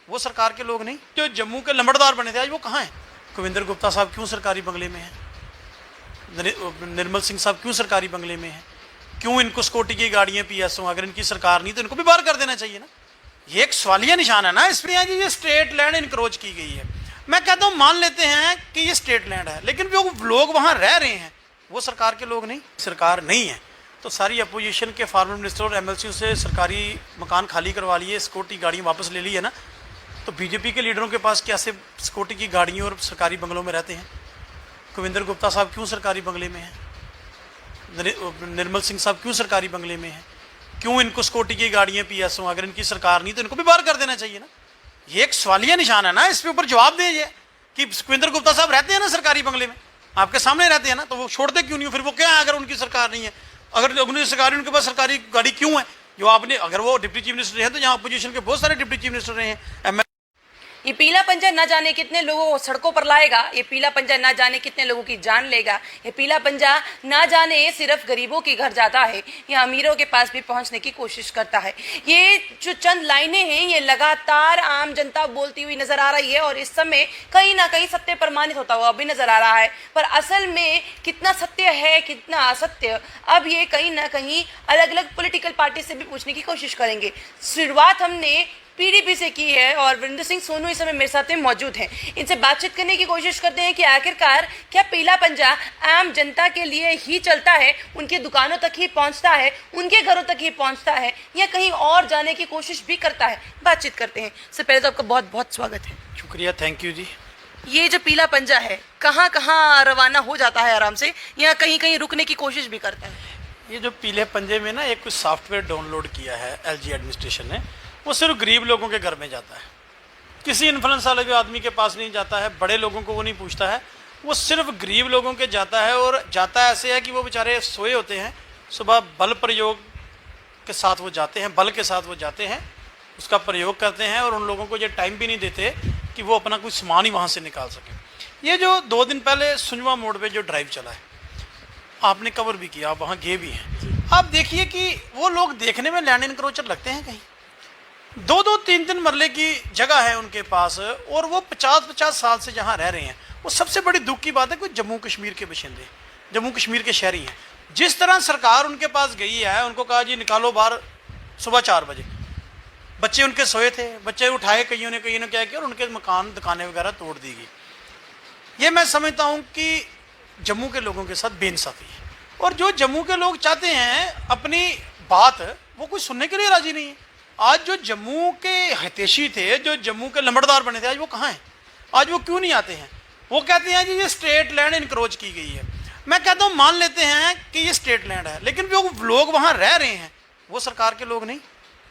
वो सरकार के लोग नहीं। जो जम्मू के लंबड़दार बने थे आज वो कहाँ हैं? कुविंदर गुप्ता साहब क्यों सरकारी बंगले में हैं? निर्मल सिंह साहब क्यों सरकारी बंगले में हैं? क्यों इनको स्कूटी की गाड़ियाँ पीएसओ? अगर इनकी सरकार नहीं तो इनको भी बाहर कर देना चाहिए ना। ये एक सवालिया निशान है ना इस पर। ये स्टेट लैंड इनक्रोच की गई है। मैं कहता हूँ मान लेते हैं कि ये स्टेट लैंड है, लेकिन जो लोग वहाँ रह रहे हैं वो सरकार के लोग नहीं। सरकार नहीं है तो सारी अपोजिशन के फार्मर मिनिस्टर और एमएलसी से सरकारी मकान खाली करवा लिए, सिक्योरिटी गाड़ियाँ वापस ले ली है ना। तो बीजेपी के लीडरों के पास कैसे सिक्योरिटी की गाड़ियों और सरकारी बंगलों में रहते हैं? कुविंदर गुप्ता साहब क्यों सरकारी बंगले में हैं? निर्मल सिंह साहब क्यों सरकारी बंगले में हैं? क्यों इनको सिक्योरिटी की गाड़ियाँ पीएसओ? अगर इनकी सरकार नहीं तो इनको भी बाहर कर देना चाहिए ना। ये एक सवालिया निशान है ना, इस पे ऊपर जवाब दें ये कि कुविंदर गुप्ता साहब रहते हैं ना सरकारी बंगले में, आपके सामने रहते हैं ना, तो वो छोड़ते क्यों नहीं? फिर वो क्या है अगर उनकी सरकार नहीं है? अगर उनकी सरकार उनके पास सरकारी गाड़ी क्यों है? जो आपने, अगर वो डिप्टी चीफ मिनिस्टर हैं तो यहाँ अपोजिशन के बहुत सारे डिप्टी चीफ मिनिस्टर रहे हैं। ये पीला पंजा न जाने कितने लोगों को सड़कों पर लाएगा, ये पीला पंजा न जाने कितने लोगों की जान लेगा। ये पीला पंजा न जाने सिर्फ गरीबों के घर जाता है या अमीरों के पास भी पहुंचने की कोशिश करता है। ये जो चंद लाइनें हैं ये लगातार आम जनता बोलती हुई नजर आ रही है और इस समय कहीं ना कहीं सत्य प्रमाणित होता हुआ भी नजर आ रहा है। पर असल में कितना सत्य है कितना असत्य, अब ये कहीं ना कहीं अलग अलग पॉलिटिकल पार्टी से भी पूछने की कोशिश करेंगे। शुरुआत हमने पीडीपी से की है और वीरेंद्र सिंह सोनू इस समय मेरे साथ में मौजूद हैं। इनसे बातचीत करने की कोशिश करते हैं कि आखिरकार क्या पीला पंजा आम जनता के लिए ही चलता है, उनकी दुकानों तक ही पहुंचता है, उनके घरों तक ही पहुंचता है या कहीं और जाने की कोशिश भी करता है। बातचीत करते हैं। इससे पहले तो आपका बहुत बहुत स्वागत है। शुक्रिया, थैंक यू जी। ये जो पीला पंजा है कहाँ कहाँ रवाना हो जाता है आराम से या कहीं कहीं रुकने की कोशिश भी करता है? ये जो पीले पंजे में ना एक कुछ सॉफ्टवेयर डाउनलोड किया है एलजी एडमिनिस्ट्रेशन ने, वो सिर्फ गरीब लोगों के घर में जाता है, किसी इन्फ्लुएंस वाले आदमी के पास नहीं जाता है, बड़े लोगों को वो नहीं पूछता है, वो सिर्फ गरीब लोगों के जाता है। और जाता ऐसे है कि वो बेचारे सोए होते हैं, सुबह बल प्रयोग के साथ वो जाते हैं, बल के साथ वो जाते हैं, उसका प्रयोग करते हैं और उन लोगों को ये टाइम भी नहीं देते कि वो अपना कुछ सामान ही वहाँ से निकाल सकें। ये जो 2 दिन पहले सुंजवा मोड़ पर जो ड्राइव चला है, आपने कवर भी किया, आप वहाँ गए भी हैं, आप देखिए कि वो लोग देखने में लैंड इनक्रोचर लगते हैं। कहीं 2-2, 3-3 मरले की जगह है उनके पास और वो 50-50 साल से जहाँ रह रहे हैं। वो सबसे बड़ी दुख की बात है कि जम्मू कश्मीर के बशिंदे, जम्मू कश्मीर के शहरी हैं। जिस तरह सरकार उनके पास गई है, उनको कहा जी निकालो बाहर सुबह 4 बजे, बच्चे उनके सोए थे, बच्चे उठाए कईयों ने क्या किया और उनके मकान दुकानें वगैरह तोड़ दी गई। ये मैं समझता हूँ कि जम्मू के लोगों के साथ बेइंसाफी है और जो जम्मू के लोग चाहते हैं अपनी बात, वो कोई सुनने के लिए राजी नहीं है। आज जो जम्मू के हितैषी थे, जो जम्मू के लंबड़दार बने थे, आज वो कहाँ हैं? आज वो क्यों नहीं आते हैं? वो कहते हैं जी ये स्टेट लैंड इनक्रोच की गई है। मैं कहता हूँ मान लेते हैं कि ये स्टेट लैंड है, लेकिन जो लोग वहाँ रह रहे हैं वो सरकार के लोग नहीं,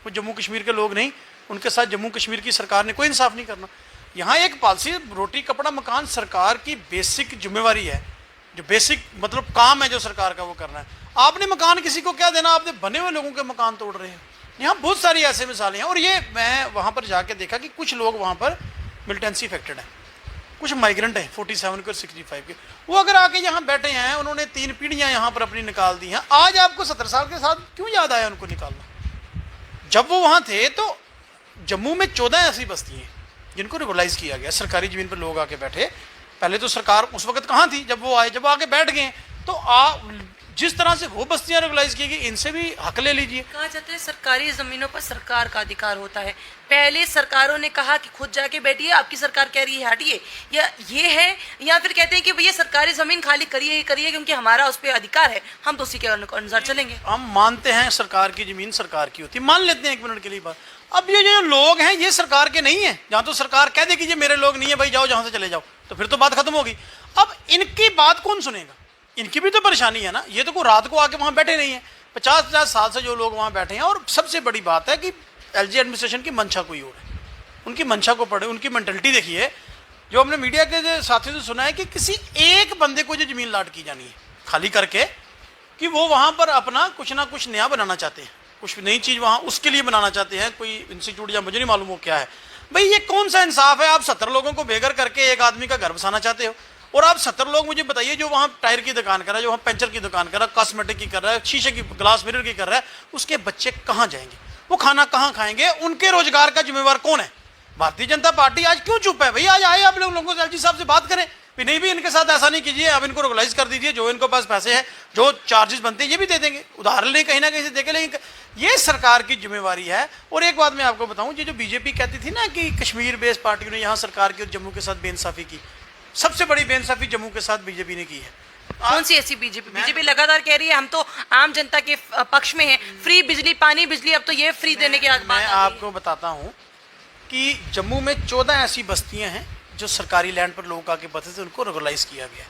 वो जम्मू कश्मीर के लोग नहीं। उनके साथ जम्मू कश्मीर की सरकार ने कोई इंसाफ नहीं करना। यहाँ एक पॉलिसी, रोटी कपड़ा मकान सरकार की बेसिक जिम्मेवारी है, जो बेसिक मतलब काम है जो सरकार का वो करना है। आपने मकान किसी को क्या देना, आपने बने हुए लोगों के मकान तोड़ रहे हैं। यहाँ बहुत सारी ऐसे मिसालें हैं और ये मैं वहाँ पर जाके देखा कि कुछ लोग वहाँ पर मिलिटेंसी इफेक्टेड हैं, कुछ माइग्रेंट हैं 47 के और 65 के। वो अगर आके यहाँ बैठे हैं, उन्होंने 3 पीढ़ियाँ यहाँ पर अपनी निकाल दी हैं, आज आपको 70 साल के साथ क्यों याद आया उनको निकालना? जब वो वहाँ थे तो जम्मू में 14 ऐसी बस्ती हैं जिनको रेगुलाइज किया गया, सरकारी ज़मीन पर लोग आके बैठे। पहले तो सरकार उस वक्त कहाँ थी जब वो आए, जब आके बैठ गए तो जिस तरह से वो बस्तियां रेगुलाइज की गई, इनसे भी हक ले लीजिए। कहा जाता है सरकारी जमीनों पर सरकार का अधिकार होता है। पहले सरकारों ने कहा कि खुद जाके बैठिए, आपकी सरकार कह रही है हटिए, या ये है, या फिर कहते हैं कि भैया सरकारी जमीन खाली करिए करिए क्योंकि हमारा उस पर अधिकार है, हम तो उसी के अनुसार चलेंगे। हम मानते हैं सरकार की जमीन सरकार की होती है, मान लेते हैं 1 मिनट के लिए बात। अब ये जो लोग हैं ये सरकार के नहीं है, जहाँ तो सरकार कह दे कि ये मेरे लोग नहीं है भाई, जाओ जहाँ से चले जाओ, तो फिर तो बात खत्म होगी। अब इनकी बात कौन सुनेगा? इनकी भी तो परेशानी है ना। ये तो कोई रात को आके वहाँ बैठे नहीं है, 50-50 साल से जो लोग वहाँ बैठे हैं। और सबसे बड़ी बात है कि एलजी एडमिनिस्ट्रेशन की मंशा कोई और है, उनकी मंशा को पढ़े, उनकी मेंटलिटी देखिए। जो हमने मीडिया के साथियों से सुना है कि किसी एक बंदे को जो ज़मीन लाट की जानी है खाली करके, कि वो वहाँ पर अपना कुछ ना कुछ नया बनाना चाहते हैं, कुछ नई चीज़ वहाँ उसके लिए बनाना चाहते हैं, कोई इंस्टीट्यूट या मुझे नहीं मालूम वो क्या है। भाई ये कौन सा इंसाफ है? आप 70 लोगों को बेघर करके एक आदमी का घर बसाना चाहते हो, और आप 70 लोग मुझे बताइए जो वहाँ टायर की दुकान कर रहा है, जो वहाँ पंचर की दुकान कर रहा है, कॉस्मेटिक की कर रहा है, शीशे की ग्लास मिरर की कर रहा है, उसके बच्चे कहाँ जाएंगे? वो खाना कहाँ खाएंगे? उनके रोजगार का जिम्मेवार कौन है? भारतीय जनता पार्टी आज क्यों चुप है भाई? आज आए आप लोगों से एलजी साहब से बात करें भी नहीं भी इनके साथ ऐसा नहीं कीजिए, अब इनको रेगुलाइज कर दीजिए, जो इनको पास पैसे हैं, जो चार्जेस बनते हैं ये भी दे देंगे, उदाहरण नहीं कहीं ना कहीं से देंगे। लेकिन ये सरकार की जिम्मेवारी है। और एक बात मैं आपको बताऊं, ये जो बीजेपी कहती थी ना कि कश्मीर बेस्ड पार्टियों ने यहाँ सरकार की और जम्मू के साथ बेइंसाफी की, सबसे बड़ी बेइंसाफी जम्मू के साथ बीजेपी ने की है। कौन सी ऐसी बीजेपी? बीजेपी लगातार कह रही है हम तो आम जनता के पक्ष में हैं, फ्री बिजली, पानी, बिजली, अब तो ये फ्री देने की बात मैं आपको बताता हूँ कि जम्मू में 14 ऐसी बस्तियां हैं जो सरकारी लैंड पर लोग आके बसते थे, उनको रेगुलाइज किया गया।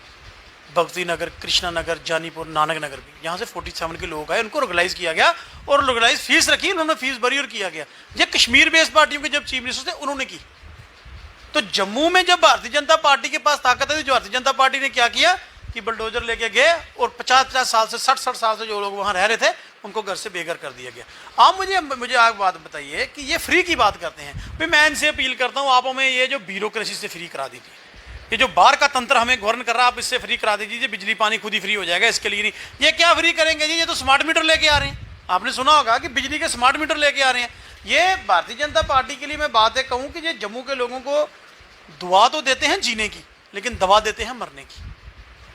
भगवती नगर, कृष्णा नगर, जानीपुर, नानक नगर भी, यहाँ से 47 के लोग आए, उनको रेगुलाइज किया गया और रेगुलाइज फीस रखी, उन्होंने फीस भरी और किया गया। ये कश्मीर बेस्ड पार्टियों के जब चीफ मिनिस्टर थे उन्होंने की। तो जम्मू में जब भारतीय जनता पार्टी के पास ताकत है, जो भारतीय जनता पार्टी ने क्या किया कि बुलडोजर लेके गए और 50-50 साल से 60-60 साल से जो लोग वहाँ रह रहे थे उनको घर से बेघर कर दिया गया। आप मुझे आप बात बताइए कि ये फ्री की बात करते हैं भाई, मैं इनसे अपील करता हूँ आप हमें ये जो ब्यूरोक्रेसी से फ्री करा दीजिए, ये जो बाहर का तंत्र हमें गवर्न कर रहा है आप इससे फ्री करा दीजिए, बिजली पानी खुद ही फ्री हो जाएगा। इसके लिए नहीं, ये क्या फ्री करेंगे जी, ये तो स्मार्ट मीटर लेके आ रहे हैं। आपने सुना होगा कि बिजली के स्मार्ट मीटर लेके आ रहे हैं। ये भारतीय जनता पार्टी के लिए मैं बात है कहूँ कि ये जम्मू के लोगों को दुआ तो देते हैं जीने की, लेकिन दवा देते हैं मरने की।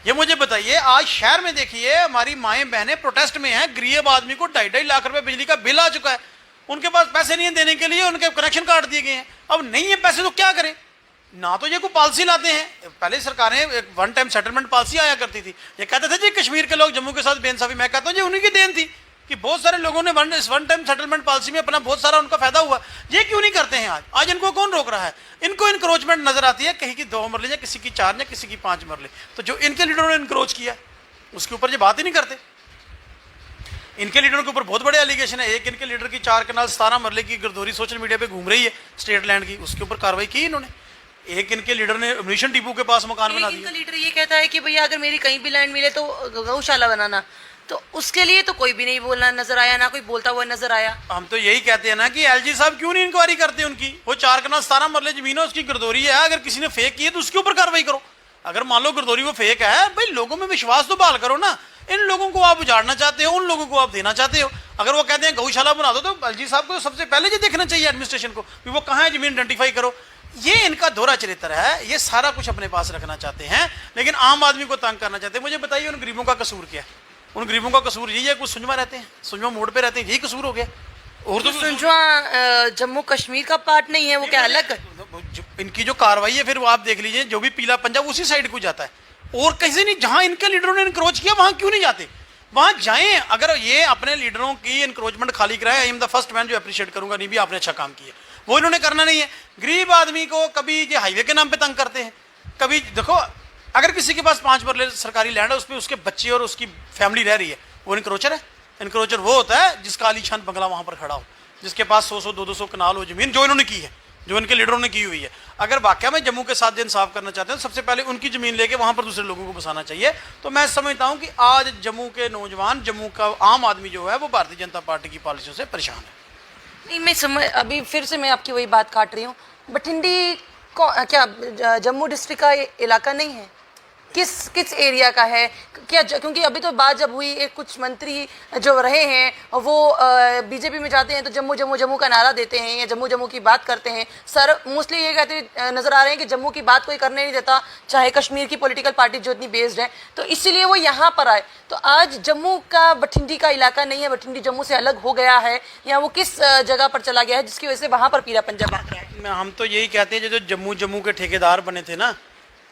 ये मुझे बताइए, आज शहर में देखिए हमारी माएँ बहनें प्रोटेस्ट में हैं, गरीब आदमी को 2.5 लाख रुपए बिजली का बिल आ चुका है, उनके पास पैसे नहीं है देने के लिए, उनके कनेक्शन काट दिए गए हैं। अब नहीं है पैसे तो क्या करें? ना तो ये कोई पॉलिसी लाते हैं। पहले सरकारें एक वन टाइम सेटलमेंट पॉलिसी आया करती थी, ये कहते थे जी कश्मीर के लोग जम्मू के साथ बेइंसाफी। मैं कहता हूँ जी उन्हीं की देन थी कि बहुत सारे लोगों ने वन टाइम सेटलमेंट पॉलिसी में अपना बहुत सारा उनका फायदा हुआ। ये क्यों नहीं करते हैं आज इनको कौन रोक रहा है? इनको इंक्रोचमेंट नजर आती है, कहीं की 2 मरले या किसी की 4 या किसी की 5 मरले। तो जो इनके लीडरों ने इंक्रोच किया उसके ऊपर ये बात ही नहीं करते। इनके लीडरों के ऊपर बहुत बड़े एलिगेशन है। एक इनके लीडर की 4 कनाल 17 मरले की गिरदौरी सोशल मीडिया पे घूम रही है स्टेट लैंड की, उसके ऊपर कार्रवाई की इन्होंने। एक इनके लीडर ने मिशन डिपो के पास मकान बना दिया। इनका लीडर ये कहता है कि भैया अगर मेरी कहीं भी लैंड मिले तो गौशाला बनाना, तो उसके लिए तो कोई भी नहीं बोलना नजर आया, ना कोई बोलता हुआ नजर आया। हम तो यही कहते हैं ना कि एलजी साहब क्यों नहीं इंक्वायरी करते उनकी? वो 4 कनाल 17 मरले जमीन है, उसकी गिरदौरी है, अगर किसी ने फेक की है तो उसके ऊपर कार्रवाई करो। अगर मान लो गिरदौरी वो फेक है, भाई लोगों में विश्वास तो बहाल करो ना। इन लोगों को आप उजाड़ना चाहते हो, उन लोगों को आप देना चाहते हो। अगर वो कहते हैं गौशाला बना दो तो एलजी साहब को सबसे पहले ये देखना चाहिए एडमिनिस्ट्रेशन को कि वो कहाँ है, जमीन आइडेंटिफाई करो। ये इनका दोहरा चरित्र है, ये सारा कुछ अपने पास रखना चाहते हैं लेकिन आम आदमी को तंग करना चाहते हैं। मुझे बताइए उन गरीबों का कसूर क्या है? उन गरीबों का कसूर यही है कुछ सुंजवा रहते हैं, सुंजवा मोड़ पे रहते हैं, यही कसूर हो गया। और तो सुंजवा जम्मू कश्मीर का पार्ट नहीं है, वो क्या अलग? इनकी जो कार्रवाई है फिर वो आप देख लीजिए, जो भी पीला पंजाब उसी साइड को जाता है और कहीं नहीं। जहां इनके लीडरों ने इंक्रोच किया वहां क्यों नहीं जाते? वहां जाएं। अगर ये अपने लीडरों की इंक्रोचमेंट खाली कराए, I am the first man जो अप्रिशिएट करूंगा, नहीं भी आपने अच्छा काम किया, वो इन्होंने करना नहीं है। गरीब आदमी को कभी ये हाईवे के नाम पे तंग करते हैं, कभी देखो अगर किसी के पास 5 मरले सरकारी लैंड है, उसमें उसके बच्चे और उसकी फैमिली रह रही है, वो इंक्रोचर है? इंक्रोचर वो होता है जिसका आलीशान बंगला वहां पर खड़ा हो, जिसके पास 100-100, 200 कनाल हो जमीन, जो इन्होंने की है, जो इनके लीडरों ने की हुई है। अगर वाकई में जम्मू के साथ इंसाफ करना चाहते हैं, सबसे पहले उनकी जमीन लेके वहां पर दूसरे लोगों को बसाना चाहिए। तो मैं समझता हूं कि आज जम्मू के नौजवान, जम्मू का आम आदमी जो है वो भारतीय जनता पार्टी की पॉलिसियों से परेशान है। नहीं, मैं समझ, अभी फिर से मैं आपकी वही बात काट रही हूँ। बठिंडी क्या जम्मू डिस्ट्रिक्ट का इलाका नहीं है? किस एरिया का है क्या? क्योंकि अभी तो बात जब हुई, एक कुछ मंत्री जो रहे हैं वो बीजेपी में जाते हैं तो जम्मू जम्मू जम्मू का नारा देते हैं या जम्मू जम्मू की बात करते हैं। सर मोस्टली ये कहते नजर आ रहे हैं कि जम्मू की बात कोई करने नहीं देता, चाहे कश्मीर की पॉलिटिकल पार्टी जो इतनी बेस्ड है, तो इसीलिए वो यहाँ पर आए। तो आज जम्मू का बठिंडी का इलाका नहीं है, बठिंडी जम्मू से अलग हो गया है, या वो किस जगह पर चला गया है जिसकी वजह से वहाँ पर पीला पंजा भाग रहा है? हम तो यही कहते हैं जो जम्मू के ठेकेदार बने थे ना,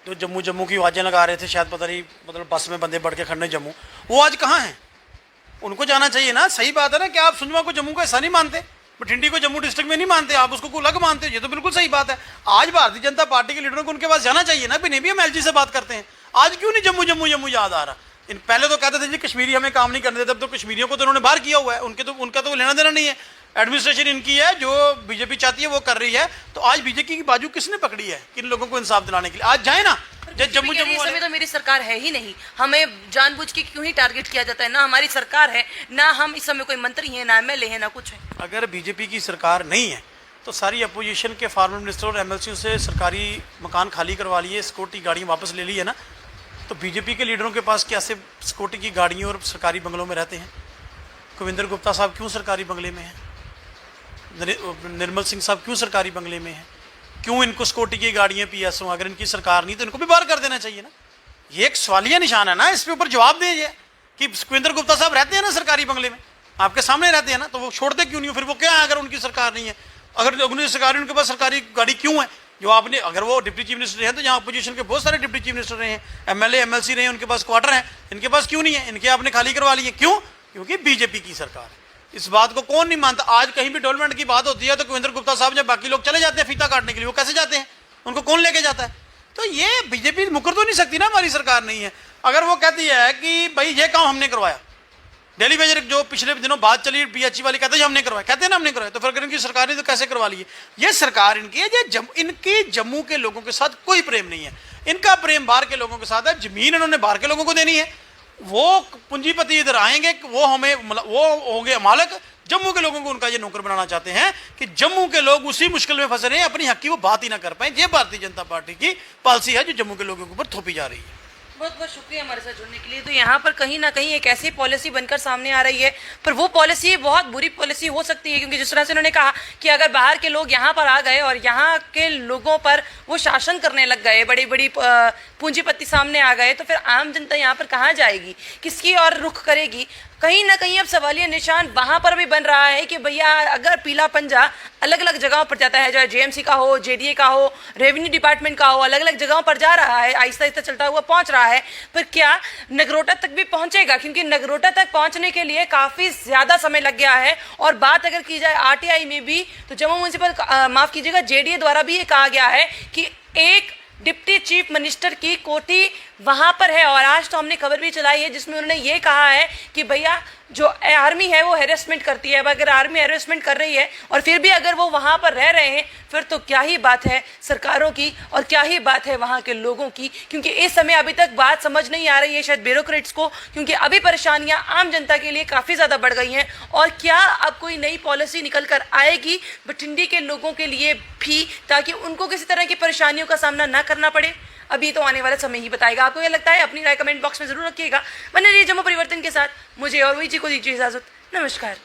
जो जम्मू की आवाज़ें लगा रहे थे, शायद पता नहीं मतलब बस में बंदे बढ़ के खड़ने जम्मू, वो आज कहाँ हैं? उनको जाना चाहिए ना। सही बात है ना कि आप सुंजवा को जम्मू का ऐसा नहीं मानते, बठिंडी को जम्मू डिस्ट्रिक्ट में नहीं मानते, आप उसको कोई अलग मानते हो, ये तो बिल्कुल सही बात है। आज भारतीय जनता पार्टी के लीडरों को उनके पास जाना चाहिए ना, भी नहीं भी हम एलजी से बात करते हैं, आज क्यों नहीं जम्मू जम्मू जम्मू याद आ रहा? पहले तो कहते थे जी कश्मीरी हमें काम नहीं करने देते, अब तो कश्मीरियों को तो उन्होंने बाहर किया हुआ है, उनका तो लेना देना नहीं है। एडमिनिस्ट्रेशन इनकी है, जो बीजेपी चाहती है वो कर रही है। तो आज बीजेपी की बाजू किसने पकड़ी है कि इन लोगों को इंसाफ दिलाने के लिए? आज जाए ना जम्मू इस समय तो मेरी सरकार है ही नहीं, हमें जानबूझ के क्यों ही टारगेट किया जाता है? ना हमारी सरकार है, ना हम इस समय कोई मंत्री हैं, ना एमएलए हैं, ना कुछ है। अगर बीजेपी की सरकार नहीं है तो सारी अपोजिशन के फार्मर मिनिस्टर और एमएलसी से सरकारी मकान खाली करवा लिए, सिक्योरिटी गाड़ियाँ वापस ले ली है ना। तो बीजेपी के लीडरों के पास कैसे सिक्योरिटी की गाड़ियों और सरकारी बंगलों में रहते हैं? कुविंदर गुप्ता साहब क्यों सरकारी बंगले में हैं? निर्मल सिंह साहब क्यों सरकारी बंगले में हैं? क्यों इनको स्कूटी की गाड़ियाँ PSO, अगर इनकी सरकार नहीं तो इनको भी बाहर कर देना चाहिए ना। ये एक सवालिया निशान है ना, इस पे ऊपर जवाब दीजिए कि सुखविंदर गुप्ता साहब रहते हैं ना सरकारी बंगले में, आपके सामने रहते हैं ना, तो वो छोड़ते क्यों नहीं हो? फिर वो क्या है अगर उनकी सरकार नहीं है, अगर उनकी सरकार, उनके पास सरकारी गाड़ी क्यों है? जो आपने, अगर वो डिप्टी चीफ मिनिस्टर हैं तो यहाँ अपोजिशन के बहुत सारे डिप्टी चीफ मिनिस्टर रहे हैं, MLA MLC रहे हैं, उनके पास क्वार्टर है, इनके पास क्यों नहीं है? इनके आपने खाली करवा लिए, क्यों? क्योंकि बीजेपी की सरकार है। इस बात को कौन नहीं मानता? आज कहीं भी डेवलपमेंट की बात होती है तो सुखविंदर गुप्ता साहब जब बाकी लोग चले जाते हैं फीता काटने के लिए, वो कैसे जाते हैं? उनको कौन लेके जाता है? तो ये बीजेपी मुकर तो नहीं सकती ना, हमारी सरकार नहीं है। अगर वो कहती है कि भाई ये काम हमने करवाया, डेली वेजर जो पिछले दिनों बात चली PHE वाली, कहते हैं हमने करवाया, कहते हैं ना हमने करवाया, तो फिर अगर इनकी सरकार ने तो कैसे करवा ली है? ये सरकार इनकी है, ये इनकी जम्मू के लोगों के साथ कोई प्रेम नहीं है, इनका प्रेम बाहर के लोगों के साथ है। जमीन इन्होंने बाहर के लोगों को देनी है, वो पूंजीपति इधर आएंगे, वो हमें, वो होंगे मालिक, जम्मू के लोगों को उनका ये नौकर बनाना चाहते हैं कि जम्मू के लोग उसी मुश्किल में फंसे रहे हैं, अपनी हक की वो बात ही ना कर पाए। ये भारतीय जनता पार्टी की पॉलिसी है जो जम्मू के लोगों के ऊपर थोपी जा रही है। बहुत बहुत शुक्रिया हमारे साथ जुड़ने के लिए। तो यहाँ पर कहीं ना कहीं एक ऐसी पॉलिसी बनकर सामने आ रही है, पर वो पॉलिसी बहुत बुरी पॉलिसी हो सकती है, क्योंकि जिस तरह से उन्होंने कहा कि अगर बाहर के लोग यहाँ पर आ गए और यहाँ के लोगों पर वो शासन करने लग गए, बड़ी बड़ी पूंजीपति सामने आ गए, तो फिर आम जनता यहाँ पर कहाँ जाएगी, किसकी ओर रुख करेगी? कहीं ना कहीं अब सवालिया निशान वहां पर भी बन रहा है कि भैया अगर पीला पंजा अलग अलग जगहों पर जाता है, चाहे JMC का हो, JDA का हो, रेवेन्यू डिपार्टमेंट का हो, अलग अलग जगहों पर जा रहा है, आहिस्ता आहिस्ता चलता हुआ पहुंच रहा है, पर क्या नगरोटा तक भी पहुंचेगा? क्योंकि नगरोटा तक पहुंचने के लिए काफी ज्यादा समय लग गया है। और बात अगर की जाए RTI में भी, तो जम्मू म्यूनिसिपल, माफ कीजिएगा, JDA द्वारा भी ये कहा गया है कि एक डिप्टी चीफ मिनिस्टर की कोठी वहां पर है। और आज तो हमने खबर भी चलाई है जिसमें उन्होंने ये कहा है कि भैया जो आर्मी है वो हेरेसमेंट करती है। अब अगर आर्मी हेरेसमेंट कर रही है और फिर भी अगर वो वहां पर रह रहे हैं, फिर तो क्या ही बात है सरकारों की और क्या ही बात है वहां के लोगों की। क्योंकि इस समय अभी तक बात समझ नहीं आ रही है शायद ब्यूरोक्रेट्स को, क्योंकि अभी परेशानियां आम जनता के लिए काफी ज्यादा बढ़ गई हैं। और क्या अब कोई नई पॉलिसी निकल कर आएगी बठिंडी के लोगों के लिए भी, ताकि उनको किसी तरह की परेशानियों का सामना ना करना पड़े? अभी तो आने वाला समय ही बताएगा। आपको क्या लगता है? अपनी राय कमेंट बॉक्स में जरूर रखिएगा। बने रहिए जम्मू परिवर्तन के साथ। मुझे और वही जी को दीजिए इजाजत। नमस्कार।